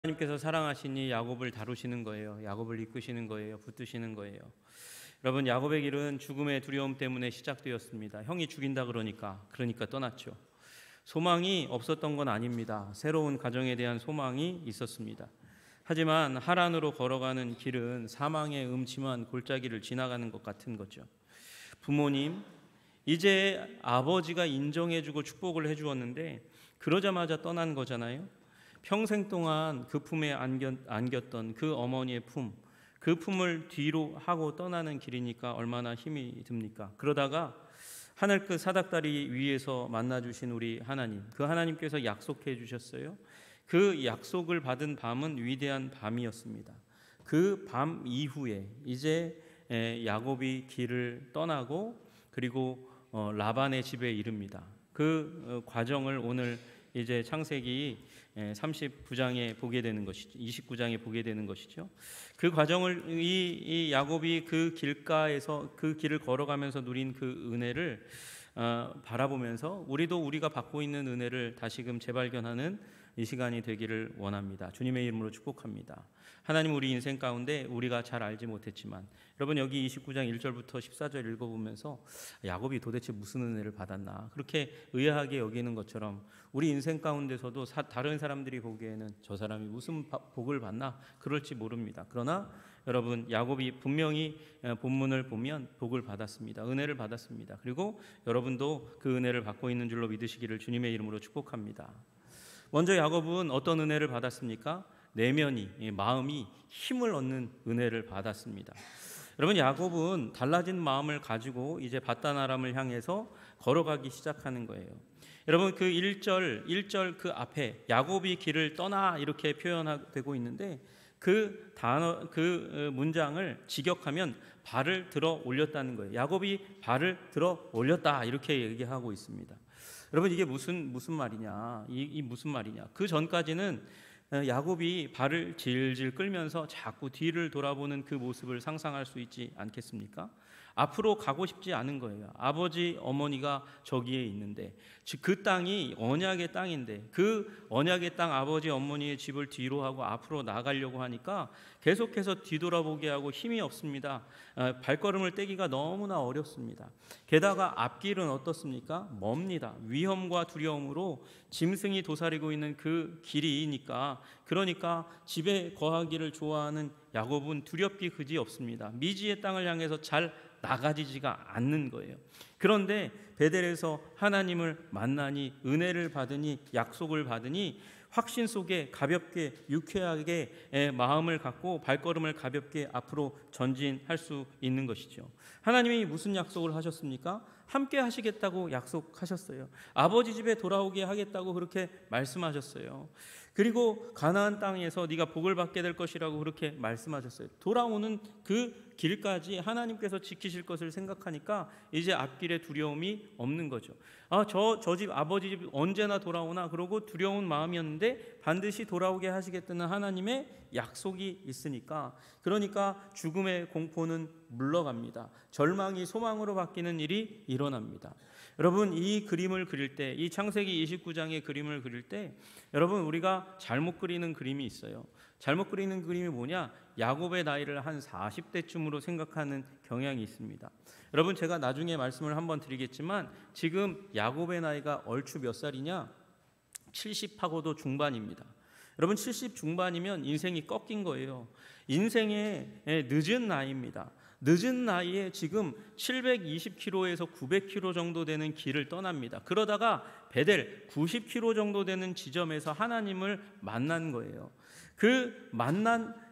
하나님께서 사랑하시니 야곱을 다루시는 거예요. 야곱을 이끄시는 거예요. 붙드시는 거예요. 여러분, 야곱의 길은 죽음의 두려움 때문에 시작되었습니다. 형이 죽인다 그러니까 떠났죠. 소망이 없었던 건 아닙니다. 새로운 가정에 대한 소망이 있었습니다. 하지만 하란으로 걸어가는 길은 사망의 음침한 골짜기를 지나가는 것 같은 거죠. 부모님, 이제 아버지가 인정해주고 축복을 해주었는데 그러자마자 떠난 거잖아요. 평생 동안 그 품에 안겼던 그 어머니의 품, 그 품을 뒤로 하고 떠나는 길이니까 얼마나 힘이 듭니까? 그러다가 하늘 끝 사닥다리 위에서 만나주신 우리 하나님, 그 하나님께서 약속해 주셨어요. 그 약속을 받은 밤은 위대한 밤이었습니다. 그 밤 이후에 이제 야곱이 길을 떠나고 그리고 라반의 집에 이릅니다. 그 과정을 오늘 이제 창세기 39장에 보게 되는 것이죠. 29장에 보게 되는 것이죠. 그 과정을 이 야곱이 그 길가에서 그 길을 걸어가면서 누린 그 은혜를 바라보면서 우리가 받고 있는 은혜를 다시금 재발견하는 이 시간이 되기를 원합니다. 주님의 이름으로 축복합니다. 하나님, 우리 인생 가운데 우리가 잘 알지 못했지만, 여러분 여기 29장 1절부터 14절 읽어보면서 야곱이 도대체 무슨 은혜를 받았나 그렇게 의아하게 여기는 것처럼 우리 인생 가운데서도 다른 사람들이 보기에는 저 사람이 무슨 복을 받나 그럴지 모릅니다. 그러나 여러분, 야곱이 분명히 본문을 보면 복을 받았습니다. 은혜를 받았습니다. 그리고 여러분도 그 은혜를 받고 있는 줄로 믿으시기를 주님의 이름으로 축복합니다. 먼저 야곱은 어떤 은혜를 받았습니까? 내면이, 마음이 힘을 얻는 은혜를 받았습니다. 여러분, 야곱은 달라진 마음을 가지고 이제 밧단 아람을 향해서 걸어가기 시작하는 거예요. 여러분, 그 1절 그 앞에 야곱이 길을 떠나 이렇게 표현되고 있는데 그 단어, 그 문장을 직역하면 발을 들어 올렸다는 거예요. 야곱이 발을 들어 올렸다 이렇게 얘기하고 있습니다. 여러분, 이게 무슨 말이냐? 이 무슨 말이냐? 그 전까지는 야곱이 발을 질질 끌면서 자꾸 뒤를 돌아보는 그 모습을 상상할 수 있지 않겠습니까? 앞으로 가고 싶지 않은 거예요. 아버지, 어머니가 저기에 있는데, 즉 그 땅이 언약의 땅인데 그 언약의 땅 아버지, 어머니의 집을 뒤로 하고 앞으로 나가려고 하니까 계속해서 뒤돌아보게 하고 힘이 없습니다. 발걸음을 떼기가 너무나 어렵습니다. 게다가 앞길은 어떻습니까? 멉니다. 위험과 두려움으로 짐승이 도사리고 있는 그 길이니까, 그러니까 집에 거하기를 좋아하는 야곱은 두렵기 그지 없습니다. 미지의 땅을 향해서 잘 나가지지가 않는 거예요. 그런데 베델에서 하나님을 만나니, 은혜를 받으니, 약속을 받으니 확신 속에 가볍게 유쾌하게 마음을 갖고 발걸음을 가볍게 앞으로 전진할 수 있는 것이죠. 하나님이 무슨 약속을 하셨습니까? 함께 하시겠다고 약속하셨어요. 아버지 집에 돌아오게 하겠다고 그렇게 말씀하셨어요. 그리고 가나안 땅에서 네가 복을 받게 될 것이라고 그렇게 말씀하셨어요. 돌아오는 그 길까지 하나님께서 지키실 것을 생각하니까 이제 앞길에 두려움이 없는 거죠. 저 집, 아버지 집 언제나 돌아오나 그러고 두려운 마음이었는데 반드시 돌아오게 하시겠다는 하나님의 약속이 있으니까, 그러니까 죽음의 공포는 물러갑니다. 절망이 소망으로 바뀌는 일이 일어납니다. 여러분, 이 그림을 그릴 때, 이 창세기 29장의 그림을 그릴 때 여러분, 우리가 잘못 그리는 그림이 있어요. 잘못 그리는 그림이 뭐냐? 야곱의 나이를 한 40대쯤으로 생각하는 경향이 있습니다. 여러분, 제가 나중에 말씀을 한번 드리겠지만 지금 야곱의 나이가 얼추 몇 살이냐? 70하고도 중반입니다. 여러분, 70 중반이면 인생이 꺾인 거예요. 인생의 늦은 나이입니다. 늦은 나이에 지금 720km에서 900km 정도 되는 길을 떠납니다. 그러다가 베델 90km 정도 되는 지점에서 하나님을 만난 거예요. 그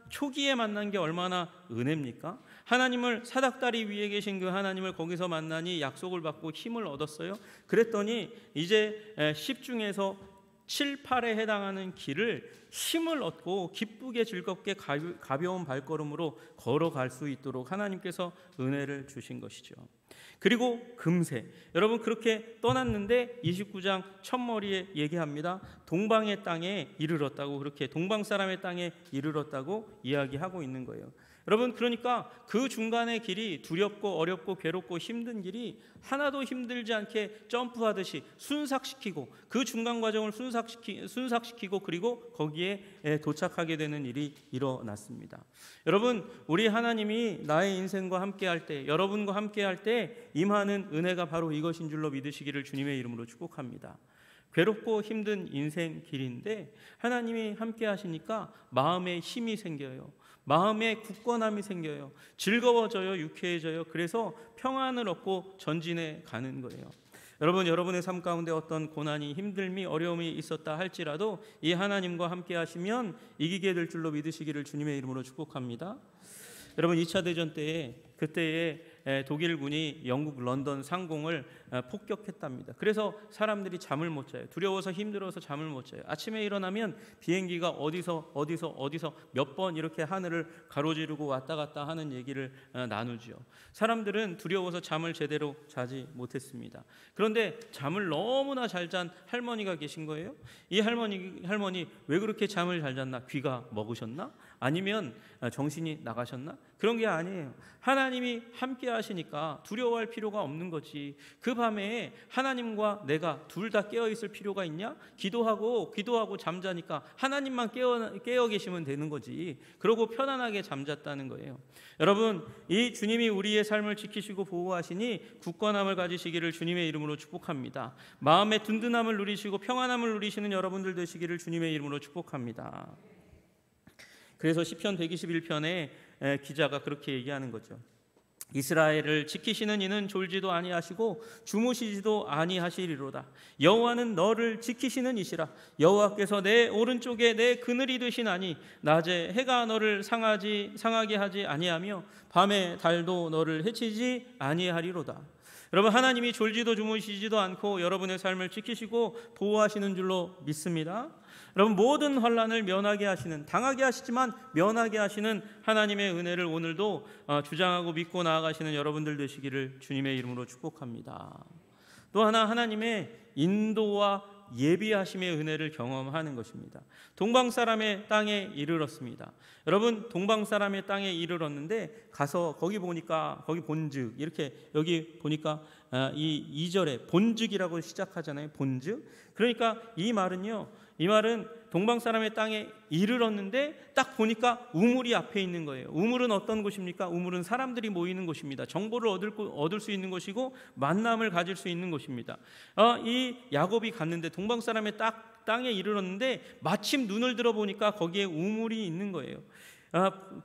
초기에 만난 게 얼마나 은혜입니까? 하나님을, 사닥다리 위에 계신 그 하나님을 거기서 만나니 약속을 받고 힘을 얻었어요. 그랬더니 이제 10 중에서 7, 8에 해당하는 길을 힘을 얻고 기쁘게 즐겁게 가벼운 발걸음으로 걸어갈 수 있도록 하나님께서 은혜를 주신 것이죠. 그리고 금세, 여러분 그렇게 떠났는데 29장 첫머리에 얘기합니다. 동방의 땅에 이르렀다고, 그렇게 동방 사람의 땅에 이르렀다고 이야기하고 있는 거예요. 여러분, 그러니까 그 중간의 길이 두렵고 어렵고 괴롭고 힘든 길이 하나도 힘들지 않게 점프하듯이 순삭시키고, 그 중간 과정을 순삭시키고 그리고 거기에 도착하게 되는 일이 일어났습니다. 여러분, 우리 하나님이 나의 인생과 함께할 때, 여러분과 함께할 때 임하는 은혜가 바로 이것인 줄로 믿으시기를 주님의 이름으로 축복합니다. 괴롭고 힘든 인생 길인데 하나님이 함께 하시니까 마음에 힘이 생겨요. 마음에 굳건함이 생겨요. 즐거워져요. 유쾌해져요. 그래서 평안을 얻고 전진해 가는 거예요. 여러분, 여러분의 삶 가운데 어떤 고난이, 힘듦이, 어려움이 있었다 할지라도 이 하나님과 함께 하시면 이기게 될 줄로 믿으시기를 주님의 이름으로 축복합니다. 여러분, 2차 대전 때에 그때에 독일군이 영국 런던 상공을 폭격했답니다. 그래서 사람들이 잠을 못 자요. 두려워서 힘들어서 잠을 못 자요. 아침에 일어나면 비행기가 어디서 몇 번 이렇게 하늘을 가로지르고 왔다 갔다 하는 얘기를 나누죠. 사람들은 두려워서 잠을 제대로 자지 못했습니다. 그런데 잠을 너무나 잘 잔 할머니가 계신 거예요. 이 할머니 왜 그렇게 잠을 잘 잤나? 귀가 먹으셨나? 아니면 정신이 나가셨나? 그런 게 아니에요. 하나님이 함께 하시니까 두려워할 필요가 없는 거지. 그 밤에 하나님과 내가 둘 다 깨어 있을 필요가 있냐? 기도하고 잠자니까 하나님만 깨어 계시면 되는 거지. 그러고 편안하게 잠잤다는 거예요. 여러분, 이 주님이 우리의 삶을 지키시고 보호하시니 굳건함을 가지시기를 주님의 이름으로 축복합니다. 마음의 든든함을 누리시고 평안함을 누리시는 여러분들 되시기를 주님의 이름으로 축복합니다. 그래서 시편 121편에 기자가 그렇게 얘기하는 거죠. 이스라엘을 지키시는 이는 졸지도 아니하시고 주무시지도 아니하시리로다. 여호와는 너를 지키시는 이시라. 여호와께서 내 오른쪽에 내 그늘이 되시나니 낮에 해가 너를 상하게 하지 아니하며 밤에 달도 너를 해치지 아니하리로다. 여러분, 하나님이 졸지도 주무시지도 않고 여러분의 삶을 지키시고 보호하시는 줄로 믿습니다. 여러분, 모든 환난을 면하게 하시는, 당하게 하시지만 면하게 하시는 하나님의 은혜를 오늘도 주장하고 믿고 나아가시는 여러분들 되시기를 주님의 이름으로 축복합니다. 또 하나, 하나님의 인도와 예비하심의 은혜를 경험하는 것입니다. 동방 사람의 땅에 이르렀습니다. 여러분, 동방 사람의 땅에 이르렀는데 가서 거기 보니까, 거기 본즉, 이렇게 여기 보니까 이 2절에 본즉이라고 시작하잖아요. 본즉. 그러니까 이 말은 동방 사람의 땅에 이르렀는데 딱 보니까 우물이 앞에 있는 거예요. 우물은 어떤 곳입니까? 우물은 사람들이 모이는 곳입니다. 정보를 얻을 수 있는 곳이고 만남을 가질 수 있는 곳입니다. 이 야곱이 갔는데 동방 사람의 땅에 이르렀는데 마침 눈을 들어보니까 거기에 우물이 있는 거예요.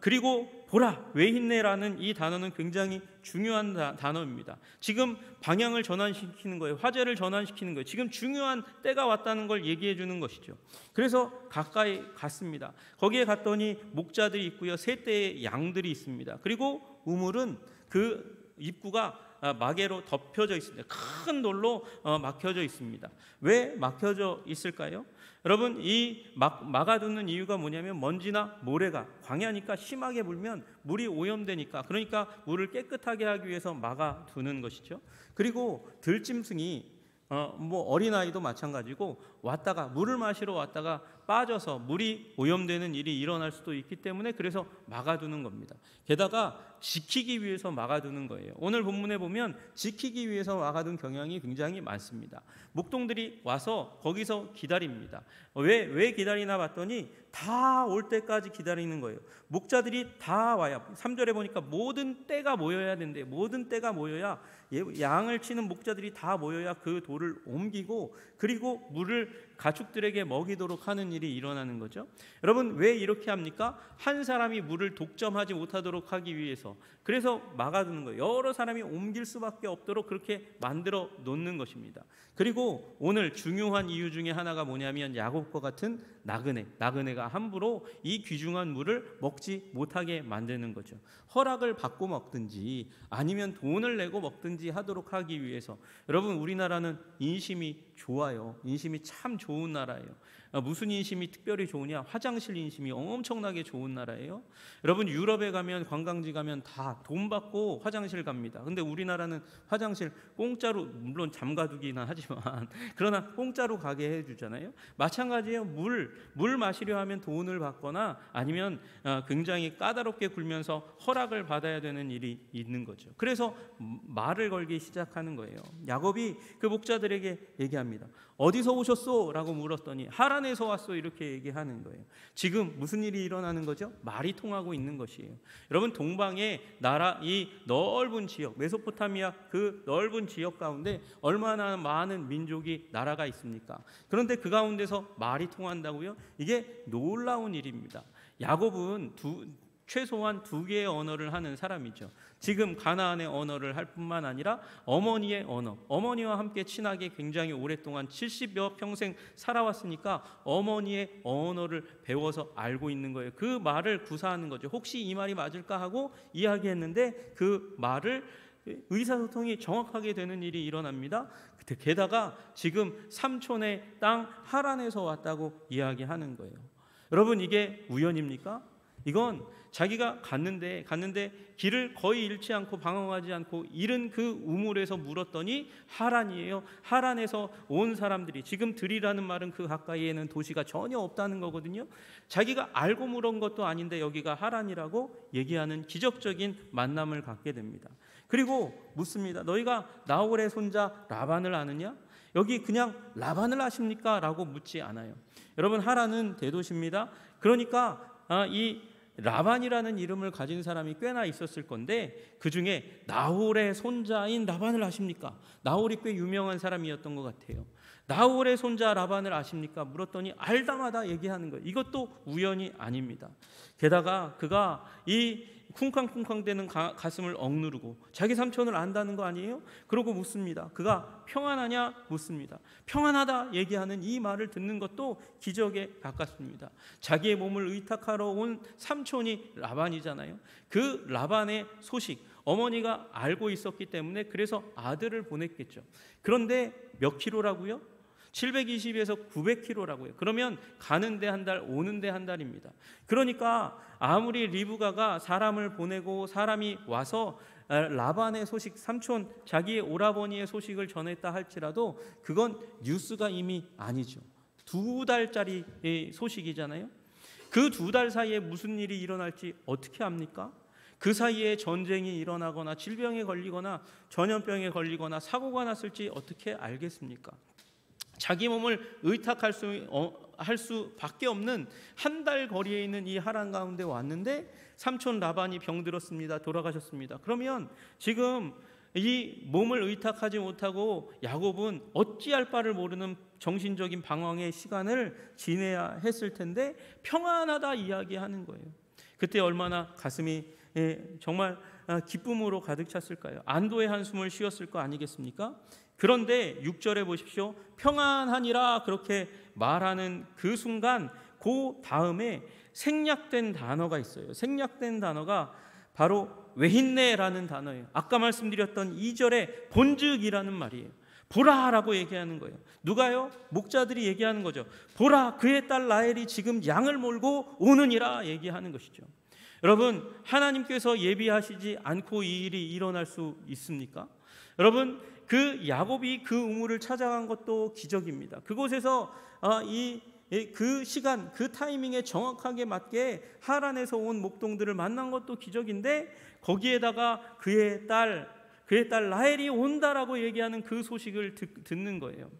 그리고 보라, 외흰내라는 이 단어는 굉장히 중요한 단어입니다. 지금 방향을 전환시키는 거예요. 화제를 전환시키는 거예요. 지금 중요한 때가 왔다는 걸 얘기해 주는 것이죠. 그래서 가까이 갔습니다. 거기에 갔더니 목자들이 있고요. 세 떼의 양들이 있습니다. 그리고 우물은 그 입구가 마개로 덮여져 있습니다. 큰 돌로 막혀져 있습니다. 왜 막혀져 있을까요? 여러분, 이 막아두는 이유가 뭐냐면 먼지나 모래가, 광야니까 심하게 불면 물이 오염되니까, 그러니까 물을 깨끗하게 하기 위해서 막아두는 것이죠. 그리고 들짐승이 어린아이도 마찬가지고 왔다가 물을 마시러 왔다가 빠져서 물이 오염되는 일이 일어날 수도 있기 때문에 그래서 막아두는 겁니다. 게다가 지키기 위해서 막아두는 거예요. 오늘 본문에 보면 지키기 위해서 막아둔 경향이 굉장히 많습니다. 목동들이 와서 거기서 기다립니다. 왜 기다리나 봤더니 다 올 때까지 기다리는 거예요. 목자들이 다 와야, 3절에 보니까 모든 떼가 모여야 된대. 모든 떼가 모여야, 양을 치는 목자들이 다 모여야 그 돌을 옮기고 그리고 물을 가축들에게 먹이도록 하는 일이 일어나는 거죠. 여러분, 왜 이렇게 합니까? 한 사람이 물을 독점하지 못하도록 하기 위해서. 그래서 막아두는 거예요. 여러 사람이 옮길 수밖에 없도록 그렇게 만들어 놓는 것입니다. 그리고 오늘 중요한 이유 중에 하나가 뭐냐면 야곱과 같은 나그네가 함부로 이 귀중한 물을 먹지 못하게 만드는 거죠. 허락을 받고 먹든지 아니면 돈을 내고 먹든지 하도록 하기 위해서. 여러분, 우리나라는 인심이 좋아요. 인심이 참 좋은 나라예요. 무슨 인심이 특별히 좋으냐? 화장실 인심이 엄청나게 좋은 나라예요. 여러분 유럽에 가면 관광지 가면 다 돈 받고 화장실 갑니다. 근데 우리나라는 화장실 공짜로, 물론 잠가두기는 하지만 그러나 공짜로 가게 해주잖아요. 마찬가지예요. 물 마시려 하면 돈을 받거나 아니면 굉장히 까다롭게 굴면서 허락을 받아야 되는 일이 있는 거죠. 그래서 말을 걸기 시작하는 거예요. 야곱이 그 목자들에게 얘기합니다. 어디서 오셨소? 라고 물었더니 하란에서 왔소, 이렇게 얘기하는 거예요. 지금 무슨 일이 일어나는 거죠? 말이 통하고 있는 것이에요. 여러분 동방의 나라, 이 넓은 지역, 메소포타미아 그 넓은 지역 가운데 얼마나 많은 민족이 나라가 있습니까? 그런데 그 가운데서 말이 통한다고요? 이게 놀라운 일입니다. 야곱은 최소한 2개의 언어를 하는 사람이죠. 지금 가나안의 언어를 할 뿐만 아니라 어머니의 언어, 어머니와 함께 친하게 굉장히 오랫동안 70여 평생 살아왔으니까 어머니의 언어를 배워서 알고 있는 거예요. 그 말을 구사하는 거죠. 혹시 이 말이 맞을까 하고 이야기했는데 그 말을 의사소통이 정확하게 되는 일이 일어납니다. 게다가 지금 삼촌의 땅 하란에서 왔다고 이야기하는 거예요. 여러분 이게 우연입니까? 이건 자기가 갔는데 길을 거의 잃지 않고 방황하지 않고 잃은 그 우물에서 물었더니 하란이에요. 하란에서 온 사람들이, 지금 들이라는 말은 그 가까이에는 도시가 전혀 없다는 거거든요. 자기가 알고 물은 것도 아닌데 여기가 하란이라고 얘기하는 기적적인 만남을 갖게 됩니다. 그리고 묻습니다. 너희가 나홀의 손자 라반을 아느냐? 여기 그냥 라반을 아십니까? 라고 묻지 않아요. 여러분 하란은 대도시입니다. 그러니까 이 라반이라는 이름을 가진 사람이 꽤나 있었을 건데 그 중에 나홀의 손자인 라반을 아십니까? 나홀이 꽤 유명한 사람이었던 것 같아요. 나홀의 손자 라반을 아십니까? 물었더니 알다마다 얘기하는 거예요. 이것도 우연이 아닙니다. 게다가 그가 이 쿵쾅쿵쾅대는 가슴을 억누르고 자기 삼촌을 안다는 거 아니에요? 그러고 묻습니다. 그가 평안하냐? 묻습니다. 평안하다 얘기하는 이 말을 듣는 것도 기적에 가깝습니다. 자기의 몸을 의탁하러 온 삼촌이 라반이잖아요. 그 라반의 소식 어머니가 알고 있었기 때문에 그래서 아들을 보냈겠죠. 그런데 몇 킬로라고요? 720에서 900km라고요. 그러면 가는데 한 달, 오는데 한 달입니다. 그러니까 아무리 리브가가 사람을 보내고 사람이 와서 라반의 소식, 삼촌 자기의 오라버니의 소식을 전했다 할지라도 그건 뉴스가 이미 아니죠. 2달짜리 소식이잖아요. 그 2달 사이에 무슨 일이 일어날지 어떻게 압니까? 그 사이에 전쟁이 일어나거나 질병에 걸리거나 전염병에 걸리거나 사고가 났을지 어떻게 알겠습니까? 자기 몸을 의탁할 수밖에 없는 한 달 거리에 있는 이 하란 가운데 왔는데 삼촌 라반이 병들었습니다. 돌아가셨습니다. 그러면 지금 이 몸을 의탁하지 못하고 야곱은 어찌할 바를 모르는 정신적인 방황의 시간을 지내야 했을 텐데 평안하다 이야기하는 거예요. 그때 얼마나 가슴이 정말 기쁨으로 가득 찼을까요? 안도의 한숨을 쉬었을 거 아니겠습니까? 그런데 6절에 보십시오. 평안하니라 그렇게 말하는 그 순간 그 다음에 생략된 단어가 있어요. 생략된 단어가 바로 외힌네라는 단어예요. 아까 말씀드렸던 2절에 본즉이라는 말이에요. 보라라고 얘기하는 거예요. 누가요? 목자들이 얘기하는 거죠. 보라, 그의 딸 라헬이 지금 양을 몰고 오느니라 얘기하는 것이죠. 여러분 하나님께서 예비하시지 않고 이 일이 일어날 수 있습니까? 여러분 그 야곱이 그 우물을 찾아간 것도 기적입니다. 그곳에서 그 시간, 그 타이밍에 정확하게 맞게 하란에서 온 목동들을 만난 것도 기적인데 거기에다가 그의 딸 라헬이 온다라고 얘기하는 그 소식을 듣는 거예요.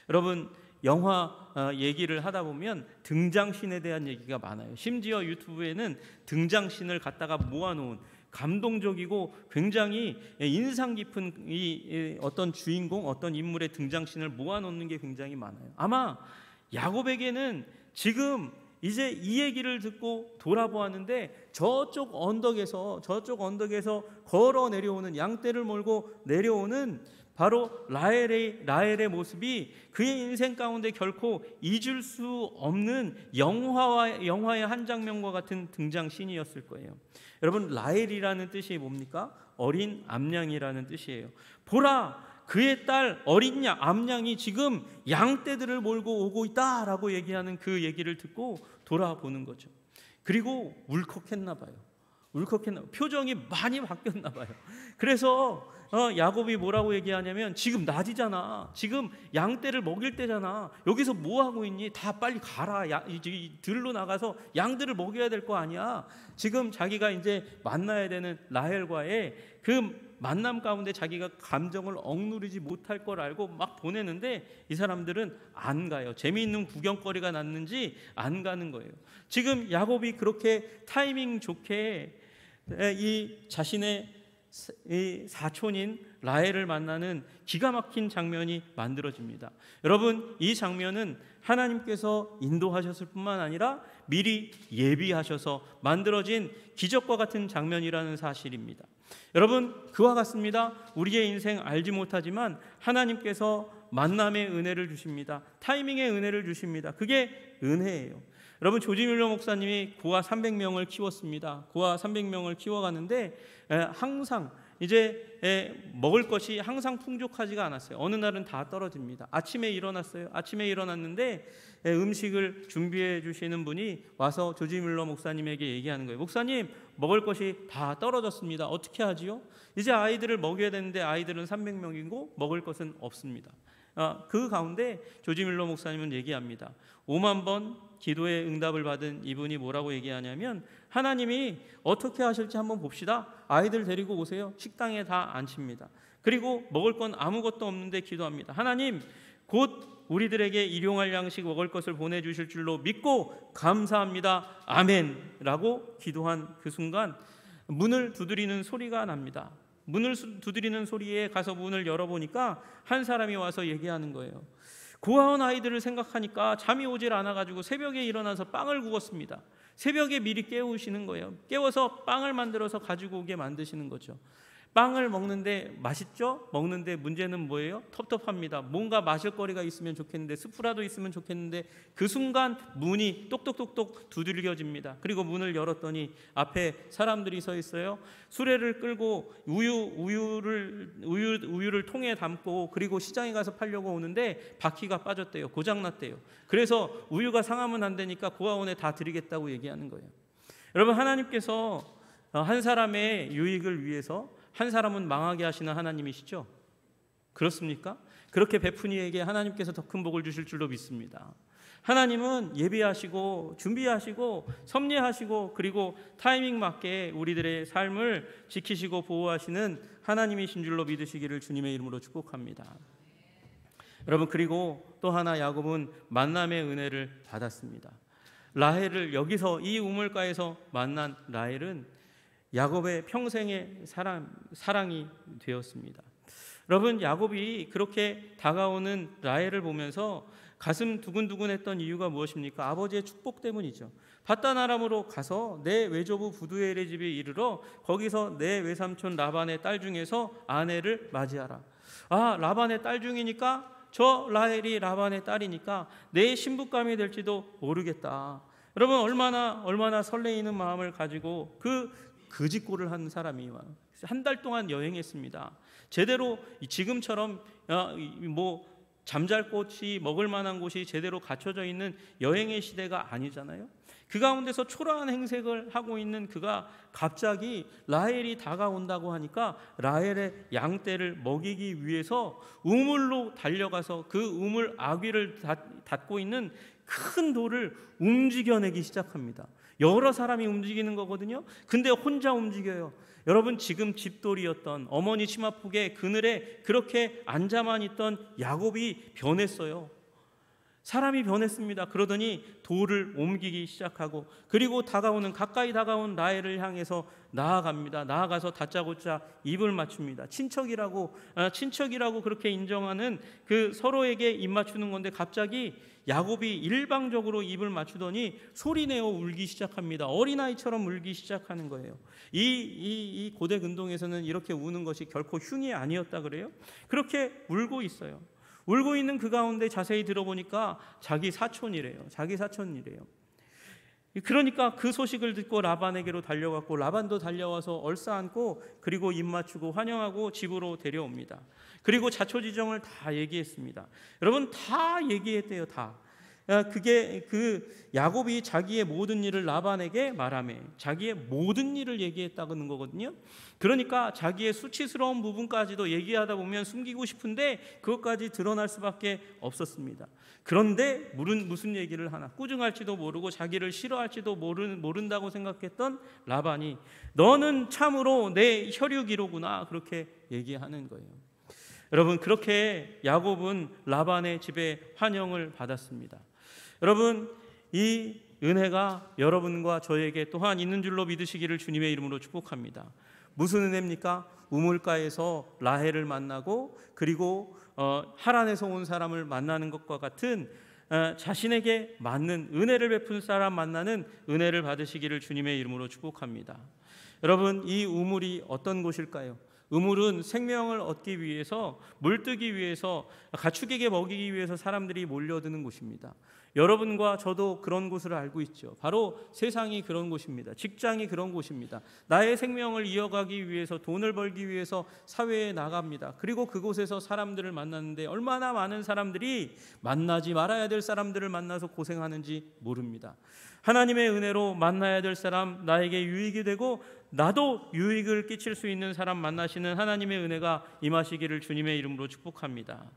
여러분 영화 얘기를 하다 보면 등장신에 대한 얘기가 많아요. 심지어 유튜브에는 등장신을 갖다가 모아놓은 감동적이고 굉장히 인상 깊은 이 어떤 주인공, 어떤 인물의 등장신을 모아놓는 게 굉장히 많아요. 아마 야곱에게는 지금 이제 이 얘기를 듣고 돌아보았는데 저쪽 언덕에서 걸어 내려오는, 양떼를 몰고 내려오는 바로 라헬의 모습이 그의 인생 가운데 결코 잊을 수 없는 영화의 한 장면과 같은 등장신이었을 거예요. 여러분 라헬이라는 뜻이 뭡니까? 어린 암양이라는 뜻이에요. 보라, 그의 딸 어린 양, 암양이 지금 양떼들을 몰고 오고 있다라고 얘기하는 그 얘기를 듣고 돌아보는 거죠. 그리고 울컥했나 봐요. 표정이 많이 바뀌었나 봐요. 그래서 야곱이 뭐라고 얘기하냐면, 지금 낮이잖아. 지금 양떼를 먹일 때잖아. 여기서 뭐 하고 있니? 다 빨리 가라. 들로 나가서 양들을 먹여야 될 거 아니야. 지금 자기가 이제 만나야 되는 라헬과의 그 만남 가운데 자기가 감정을 억누르지 못할 걸 알고 막 보내는데 이 사람들은 안 가요. 재미있는 구경거리가 났는지 안 가는 거예요. 지금 야곱이 그렇게 타이밍 좋게 이 자신의 이 사촌인 라헬을 만나는 기가 막힌 장면이 만들어집니다. 여러분, 이 장면은 하나님께서 인도하셨을 뿐만 아니라 미리 예비하셔서 만들어진 기적과 같은 장면이라는 사실입니다. 여러분, 그와 같습니다. 우리의 인생 알지 못하지만 하나님께서 만남의 은혜를 주십니다. 타이밍의 은혜를 주십니다. 그게 은혜예요. 여러분, 조지 뮬러 목사님이 고아 300명을 키웠습니다. 고아 300명을 키워가는데 항상 이제 먹을 것이 항상 풍족하지가 않았어요. 어느 날은 다 떨어집니다. 아침에 일어났어요. 아침에 일어났는데 음식을 준비해 주시는 분이 와서 조지 뮬러 목사님에게 얘기하는 거예요. 목사님, 먹을 것이 다 떨어졌습니다. 어떻게 하지요? 이제 아이들을 먹여야 되는데 아이들은 300명이고 먹을 것은 없습니다. 그 가운데 조지 뮬러 목사님은 얘기합니다. 5만 번 기도의 응답을 받은 이분이 뭐라고 얘기하냐면, 하나님이 어떻게 하실지 한번 봅시다. 아이들 데리고 오세요. 식당에 다 앉힙니다. 그리고 먹을 건 아무것도 없는데 기도합니다. 하나님, 곧 우리들에게 일용할 양식 먹을 것을 보내주실 줄로 믿고 감사합니다. 아멘 라고 기도한 그 순간 문을 두드리는 소리가 납니다. 문을 두드리는 소리에 가서 문을 열어보니까 한 사람이 와서 얘기하는 거예요. 고아원 아이들을 생각하니까 잠이 오질 않아가지고 새벽에 일어나서 빵을 구웠습니다. 새벽에 미리 깨우시는 거예요. 깨워서 빵을 만들어서 가지고 오게 만드시는 거죠. 빵을 먹는데 맛있죠? 먹는데 문제는 뭐예요? 텁텁합니다. 뭔가 마실 거리가 있으면 좋겠는데, 스프라도 있으면 좋겠는데, 그 순간 문이 똑똑똑똑 두들겨집니다. 그리고 문을 열었더니 앞에 사람들이 서 있어요. 수레를 끌고 우유를 통에 담고 그리고 시장에 가서 팔려고 오는데 바퀴가 빠졌대요. 고장났대요. 그래서 우유가 상하면 안 되니까 고아원에 다 드리겠다고 얘기하는 거예요. 여러분, 하나님께서 한 사람의 유익을 위해서 한 사람은 망하게 하시는 하나님이시죠? 그렇습니까? 그렇게 베푸니에게 하나님께서 더 큰 복을 주실 줄로 믿습니다. 하나님은 예비하시고 준비하시고 섭리하시고 그리고 타이밍 맞게 우리들의 삶을 지키시고 보호하시는 하나님이신 줄로 믿으시기를 주님의 이름으로 축복합니다. 여러분, 그리고 또 하나 야곱은 만남의 은혜를 받았습니다. 라헬을, 여기서 이 우물가에서 만난 라헬은 야곱의 평생의 사랑이 되었습니다. 여러분, 야곱이 그렇게 다가오는 라헬을 보면서 가슴 두근두근했던 이유가 무엇입니까? 아버지의 축복 때문이죠. 밧단 아람으로 가서 내 외조부 부두엘의 집에 이르러 거기서 내 외삼촌 라반의 딸 중에서 아내를 맞이하라. 라반의 딸 중이니까, 저 라헬이 라반의 딸이니까 내 신부감이 될지도 모르겠다. 여러분, 얼마나 설레이는 마음을 가지고 그 짓고를 한 사람이 한 달 동안 여행했습니다. 제대로 지금처럼 잠잘 곳이, 먹을 만한 곳이 제대로 갖춰져 있는 여행의 시대가 아니잖아요. 그 가운데서 초라한 행색을 하고 있는 그가 갑자기 라헬이 다가온다고 하니까 라헬의 양떼를 먹이기 위해서 우물로 달려가서 그 우물 아귀를 닫고 있는 큰 돌을 움직여내기 시작합니다. 여러 사람이 움직이는 거거든요. 근데 혼자 움직여요. 여러분, 지금 집돌이였던 어머니 치마폭에 그늘에 그렇게 앉아만 있던 야곱이 변했어요. 사람이 변했습니다. 그러더니 돌을 옮기기 시작하고, 그리고 가까이 다가온 라헬을 향해서 나아갑니다. 나아가서 다짜고짜 입을 맞춥니다. 친척이라고 그렇게 인정하는 그 서로에게 입 맞추는 건데, 갑자기 야곱이 일방적으로 입을 맞추더니 소리내어 울기 시작합니다. 어린아이처럼 울기 시작하는 거예요. 이 고대 근동에서는 이렇게 우는 것이 결코 흉이 아니었다 그래요. 그렇게 울고 있어요. 울고 있는 그 가운데 자세히 들어보니까 자기 사촌이래요. 그러니까 그 소식을 듣고 라반에게로 달려갔고, 라반도 달려와서 얼싸안고 그리고 입 맞추고 환영하고 집으로 데려옵니다. 그리고 자초지정을 다 얘기했습니다. 여러분, 다 얘기했대요. 다. 그게 야곱이 자기의 모든 일을 라반에게 말하며 자기의 모든 일을 얘기했다는 거거든요. 그러니까 자기의 수치스러운 부분까지도 얘기하다 보면 숨기고 싶은데 그것까지 드러날 수밖에 없었습니다. 그런데 무슨 얘기를 하나, 꾸중할지도 모르고 자기를 싫어할지도 모른다고 생각했던 라반이 너는 참으로 내 혈육이로구나, 그렇게 얘기하는 거예요. 여러분, 그렇게 야곱은 라반의 집에 환영을 받았습니다. 여러분, 이 은혜가 여러분과 저에게 또한 있는 줄로 믿으시기를 주님의 이름으로 축복합니다. 무슨 은혜입니까? 우물가에서 라헬을 만나고 그리고 하란에서 온 사람을 만나는 것과 같은 자신에게 맞는 은혜를 베푼 사람 만나는 은혜를 받으시기를 주님의 이름으로 축복합니다. 여러분, 이 우물이 어떤 곳일까요? 우물은 생명을 얻기 위해서, 물뜨기 위해서, 가축에게 먹이기 위해서 사람들이 몰려드는 곳입니다. 여러분과 저도 그런 곳을 알고 있죠. 바로 세상이 그런 곳입니다. 직장이 그런 곳입니다. 나의 생명을 이어가기 위해서, 돈을 벌기 위해서 사회에 나갑니다. 그리고 그곳에서 사람들을 만났는데 얼마나 많은 사람들이 만나지 말아야 될 사람들을 만나서 고생하는지 모릅니다. 하나님의 은혜로 만나야 될 사람, 나에게 유익이 되고 나도 유익을 끼칠 수 있는 사람 만나시는 하나님의 은혜가 임하시기를 주님의 이름으로 축복합니다.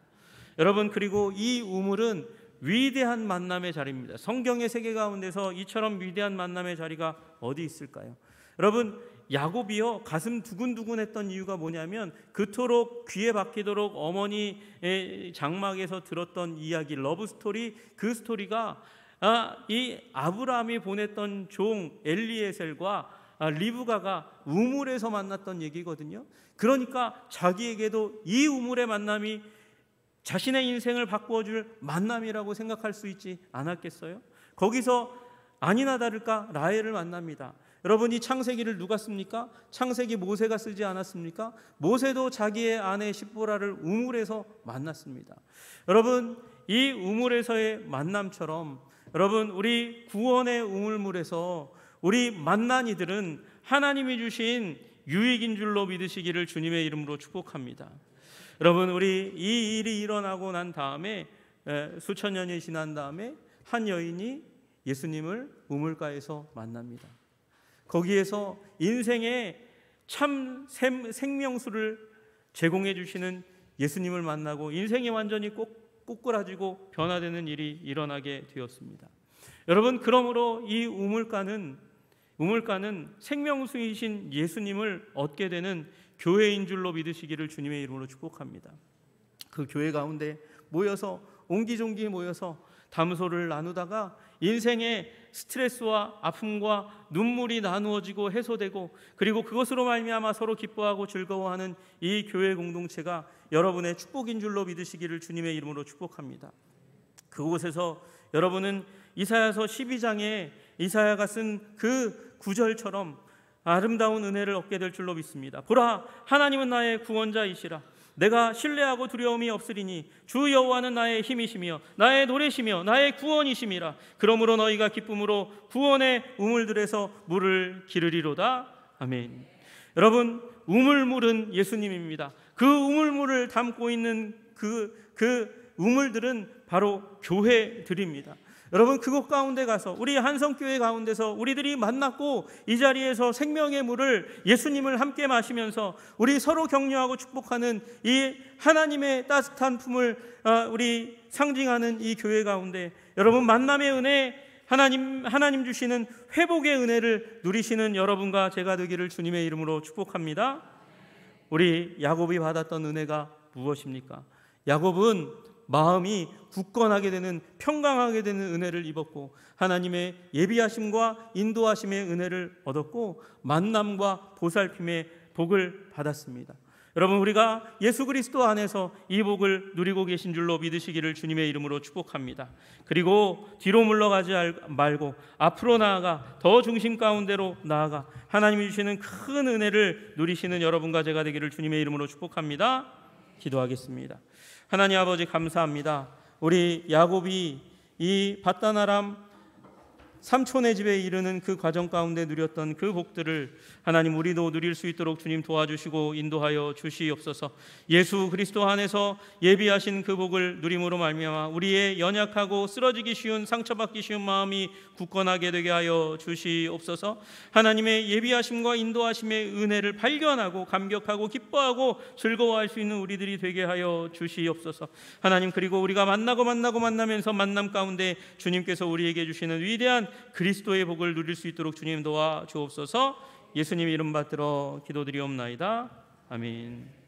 여러분, 그리고 이 우물은 위대한 만남의 자리입니다. 성경의 세계 가운데서 이처럼 위대한 만남의 자리가 어디 있을까요? 여러분, 야곱이요 가슴 두근두근했던 이유가 뭐냐면 그토록 귀에 박히도록 어머니의 장막에서 들었던 이야기, 러브 스토리, 그 스토리가 이 아브라함이 보냈던 종 엘리에셀과 리브가가 우물에서 만났던 얘기거든요. 그러니까 자기에게도 이 우물의 만남이 자신의 인생을 바꾸어줄 만남이라고 생각할 수 있지 않았겠어요? 거기서 아니나 다를까 라헬을 만납니다. 여러분, 이 창세기를 누가 씁니까? 창세기 모세가 쓰지 않았습니까? 모세도 자기의 아내 십보라를 우물에서 만났습니다. 여러분, 이 우물에서의 만남처럼 여러분, 우리 구원의 우물물에서 우리 만난 이들은 하나님이 주신 유익인 줄로 믿으시기를 주님의 이름으로 축복합니다. 여러분, 우리 이 일이 일어나고 난 다음에 수천 년이 지난 다음에 한 여인이 예수님을 우물가에서 만납니다. 거기에서 인생의 참 생명수를 제공해 주시는 예수님을 만나고 인생이 완전히 꼬꾸라지고 변화되는 일이 일어나게 되었습니다. 여러분, 그러므로 이 우물가는 생명수이신 예수님을 얻게 되는 교회인 줄로 믿으시기를 주님의 이름으로 축복합니다. 그 교회 가운데 모여서 옹기종기 모여서 담소를 나누다가 인생의 스트레스와 아픔과 눈물이 나누어지고 해소되고 그리고 그것으로 말미암아 서로 기뻐하고 즐거워하는 이 교회 공동체가 여러분의 축복인 줄로 믿으시기를 주님의 이름으로 축복합니다. 그곳에서 여러분은 이사야서 12장에 이사야가 쓴 그 구절처럼 아름다운 은혜를 얻게 될 줄로 믿습니다. 보라, 하나님은 나의 구원자이시라. 내가 신뢰하고 두려움이 없으리니 주 여호와는 나의 힘이시며 나의 노래시며 나의 구원이심이라. 그러므로 너희가 기쁨으로 구원의 우물들에서 물을 기르리로다. 아멘. 여러분, 우물물은 예수님입니다. 그 우물물을 담고 있는 그 우물들은 바로 교회들입니다. 여러분, 그곳 가운데 가서 우리 한성교회 가운데서 우리들이 만났고 이 자리에서 생명의 물을 예수님을 함께 마시면서 우리 서로 격려하고 축복하는 이 하나님의 따뜻한 품을 우리 상징하는 이 교회 가운데 여러분, 만남의 은혜, 하나님 주시는 회복의 은혜를 누리시는 여러분과 제가 되기를 주님의 이름으로 축복합니다. 우리 야곱이 받았던 은혜가 무엇입니까? 야곱은 마음이 굳건하게 되는, 평강하게 되는 은혜를 입었고 하나님의 예비하심과 인도하심의 은혜를 얻었고 만남과 보살핌의 복을 받았습니다. 여러분, 우리가 예수 그리스도 안에서 이 복을 누리고 계신 줄로 믿으시기를 주님의 이름으로 축복합니다. 그리고 뒤로 물러가지 말고 앞으로 나아가 더 중심 가운데로 나아가 하나님이 주시는 큰 은혜를 누리시는 여러분과 제가 되기를 주님의 이름으로 축복합니다. 기도하겠습니다. 하나님 아버지, 감사합니다. 우리 야곱이 이 밧단 아람 삼촌의 집에 이르는 그 과정 가운데 누렸던 그 복들을 하나님 우리도 누릴 수 있도록 주님 도와주시고 인도하여 주시옵소서. 예수 그리스도 안에서 예비하신 그 복을 누림으로 말미암아 우리의 연약하고 쓰러지기 쉬운 상처받기 쉬운 마음이 굳건하게 되게 하여 주시옵소서. 하나님의 예비하심과 인도하심의 은혜를 발견하고 감격하고 기뻐하고 즐거워할 수 있는 우리들이 되게 하여 주시옵소서. 하나님, 그리고 우리가 만나면서 만남 가운데 주님께서 우리에게 주시는 위대한 그리스도의 복을 누릴 수 있도록 주님 도와 주옵소서. 예수님 이름 받들어 기도드리옵나이다. 아멘.